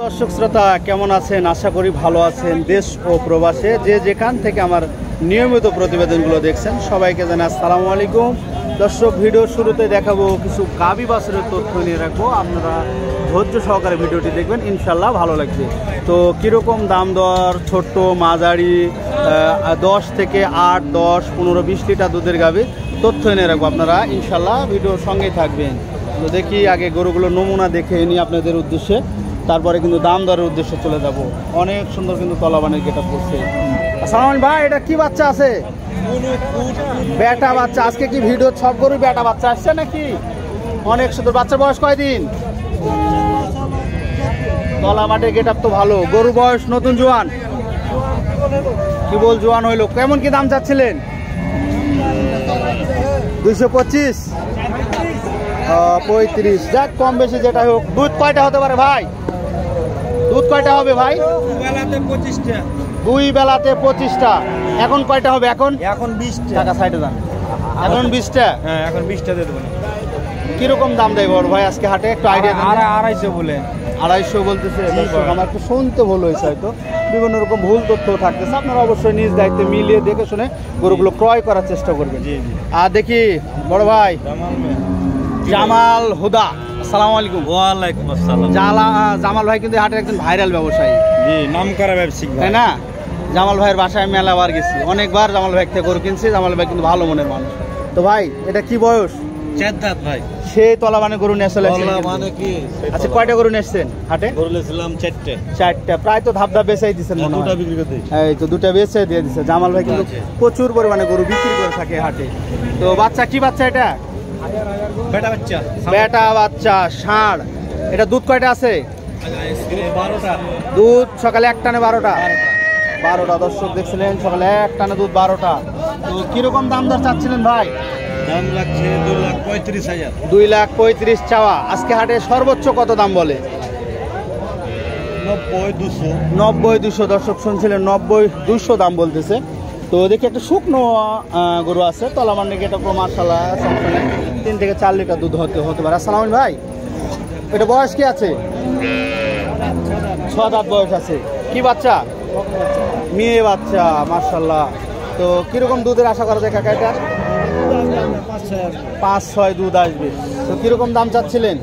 দর্শক শ্রোতা কেমন আছেন? আশা করি ভালো আছেন। দেশ ও প্রবাসে যে যেখান থেকে আমার নিয়মিত প্রতিবেদনগুলো দেখছেন সবাইকে জানাই আসসালামু আলাইকুম। দর্শক, ভিডিও শুরুতে দেখাবো কিছু গাভী বাছুরের তথ্য নিয়ে রাখবো, আপনারা ধৈর্য সহকারে ভিডিওটি দেখবেন, ইনশাল্লাহ ভালো লাগবে। তো কীরকম দাম দর, ছোট্ট মাঝারি 10 থেকে 8, 10, 15, 20 লিটার দুধের গাভী তথ্য এনে রাখবো, আপনারা ইনশাল্লাহ ভিডিওর সঙ্গেই থাকবেন। তো দেখি আগে গরুগুলো নমুনা দেখে নিই আপনাদের উদ্দেশ্যে, তারপরে কিন্তু দাম দরের উদ্দেশ্যে চলে যাব। অনেক সুন্দর কিন্তু তলাবানের গেট আপ করছে। আসসালামু আলাইকুম ভাই, এটা কি বাচ্চা আছে? বেটা বাচ্চা। আজকে কি ভিডিও সব গরু বেটা বাচ্চা আসছে নাকি? অনেক সুন্দর। বাচ্চার বয়স কয়দিন? তলাবাটের গেট আপ তো ভালো। গরু বয়স নতুন জোয়ান? কি বল, জোয়ান হইলো। কেমন কি দাম চাচ্ছিলেন? 225, 35, যাক কম বেশি যেটা হোক। দুধ কয়টা হতে পারে ভাই? দুধ কয়টা হবে ভাই? 2 বেলাতে 25টা। এখন কয়টা হবে? এখন 20টা। টাকা সাইডে দাম। এখন 20টা? হ্যাঁ, এখন 20টা দিয়ে দেবো। কিরকম দাম দেয় বড় ভাই আজকে হাটে? একটু আইডিয়া দেন। 250 বলে। 250 বলতেছে। আমার একটু শুনতে ভুল হয়েছে, হয়তো বিভিন্ন রকম ভুল তথ্য থাকতেছে। আপনারা অবশ্যই নিজ দায়িত্বে মিলিয়ে দেখে শুনে গরুগুলো ক্রয় করার চেষ্টা করবেন। আর দেখি বড় ভাই জামাল হুদা, আসসালামু আলাইকুম। ওয়ালাইকুম আসসালাম। জামাল ভাই কিন্তু হাটের একজন ভাইরাল ব্যবসায়ী, জি, নামকরা ব্যবসায়ী, তাই না? জামাল ভাইয়ের বাসায় মেলাবার গেছি, অনেকবার জামাল ভাই থেকে গরু কিনছি। জামাল ভাই কিন্তু ভালো মনের মানুষ। তো ভাই এটা কি বয়স? 4 দাঁত ভাই। সেই তলা মানে গরু নিয়ে চলে আসছেন? মানে কি? আচ্ছা, কয়টা গরু নিয়ে এসছেন হাটে? গরু নিয়েছিলাম 4টা। প্রায় তো ধাপ ধাপ বেচাই দিচ্ছেন মনে হয়। 2টা বিক্রি করে দিই। এই তো 2টা বেচে দিয়ে দিচ্ছে। জামাল ভাই কিন্তু প্রচুর পরিমাণে গরু বিক্রি করে থাকে হাটে। তো বাচ্চা কি বাচ্চা এটা? বেটা বাচ্চা। বেটা বাচ্চা, ষাঁড়। এটা দুধ কয়টা আছে? 12টা। দুধ সকালে এক টানে 12টা। দর্শক দেখছিলেন, সকালে এক টানে দুধ 12টা। তো কিরকম দাম দর চাচ্ছিলেন ভাই? দাম লাগছে 2,35,000। 2,35,000 চাওয়া। আজকে হাটে সর্বোচ্চ কত দাম বলে? 90-200। দর্শক শুনছিলেন 90-200 দাম বলতেছে। তো দেখি একটা শুকনো গরু আছে, তলামান নাকি এটা মার্শাল্লাহ 3 থেকে 4 লিটার দুধ হতে পারে। আসসালামু আলাইকুম ভাই, এটা বয়স কি আছে? 6 দাঁত বয়স আছে। কি বাচ্চা? মেয়ে বাচ্চা, মার্শাল্লাহ। তো কিরকম দুধের আশা করা যায় কাকা? এটা 5-6 দুধ আসবে। তো কিরকম দাম চাচ্ছিলেন?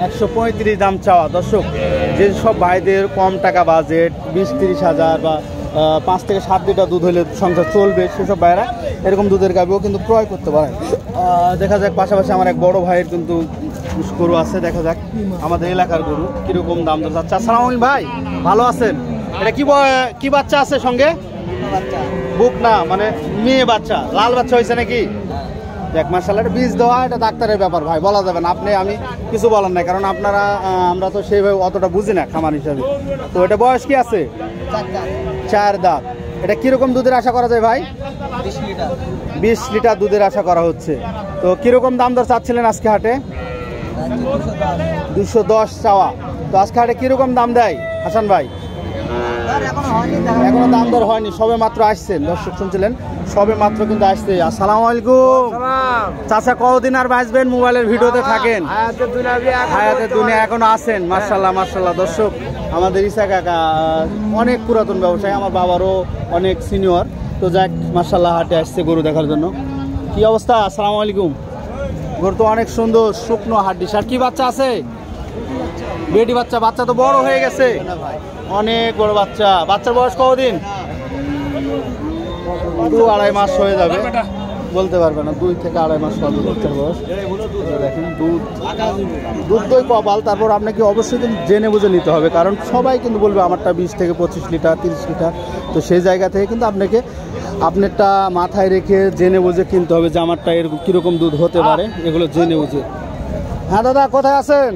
135 দাম চাওয়া। দর্শক, যে সব ভাইদের কম টাকা বাজেট, 20-30 হাজার বা 5 থেকে 7 লিটার দুধ হলে সংসার চলবে, সেসব ভাইরা এরকম দুধের গাভিও কিন্তু ক্রয় করতে পারেন। দেখা যাক, পাশাপাশি আমার এক বড় ভাইয়ের কিন্তু গরু আছে, দেখা যাক আমাদের এলাকার গরু কিরকম দাম দর চাচ্ছে। আসসালামু আলাইকুম ভাই, ভালো আছেন? এটা কি বাচ্চা আছে সঙ্গে? বুক না, মানে মেয়ে বাচ্চা, লাল বাচ্চা হয়েছে নাকি? দেখ মাশাআল্লাহ, এটা বীজ দেওয়া, এটা ডাক্তারের ব্যাপার ভাই, বলা যাবে না। আমি কিছু বলার নাই, কারণ আমরা তো সেইভাবে অতটা বুঝি না খামার হিসাবে। তো এটা বয়স কি আছে? 4 দাঁত। এটা কিরকম দুধের আশা করা যায় ভাই? 20 লিটার দুধের আশা করা হচ্ছে। তো কিরকম দাম দর চাচ্ছিলেন আজকে হাটে? 210 চাওয়া। তো আজকে হাটে কিরকম দাম দেয় হাসান ভাই? এখনো দাম দর হয়নি, সবে মাত্র আসছেন। দর্শক শুনছিলেন, সবে মাত্র কিন্তু আসছে। আসসালামু আলাইকুম চাচা, কতদিন আর বাঁচবেন? মোবাইলের ভিডিওতে থাকেন, হায়াতের দুনিয়া এখনো আছেন। মার্শাল্লাহ। দর্শক, আমাদের ইসা কাকা অনেক পুরাতন ব্যবসায়ী, আমার বাবারও অনেক সিনিয়র। তো যাক, মার্শাল্লাহ হাটে আসছে গরু দেখার জন্য। কি অবস্থা? আসসালামু আলাইকুম। গরু তো অনেক সুন্দর, শুকনো হাড্ডি। আর কি বাচ্চা আছে? বেটি বাচ্চা। বাচ্চা তো বড় হয়ে গেছে, অনেক বড় বাচ্চা। বাচ্চার বয়স কতদিন? 2-2.5 মাস হয়ে যাবে, বলতে পারবে না। 2 থেকে 2.5 মাস হবে বাচ্চার বয়স। দেখেন দুধ দই কপাল। তারপর আপনাকে অবশ্যই কিন্তু জেনে বুঝে নিতে হবে, কারণ সবাই কিন্তু বলবে আমারটা 20 থেকে 25 লিটার, 30 লিটার। তো সেই জায়গা থেকে কিন্তু আপনারটা মাথায় রেখে জেনে বুঝে কিনতে হবে যে আমারটা এর কীরকম দুধ হতে পারে, এগুলো জেনে বুঝে। হ্যাঁ দাদা, কোথায় আছেন?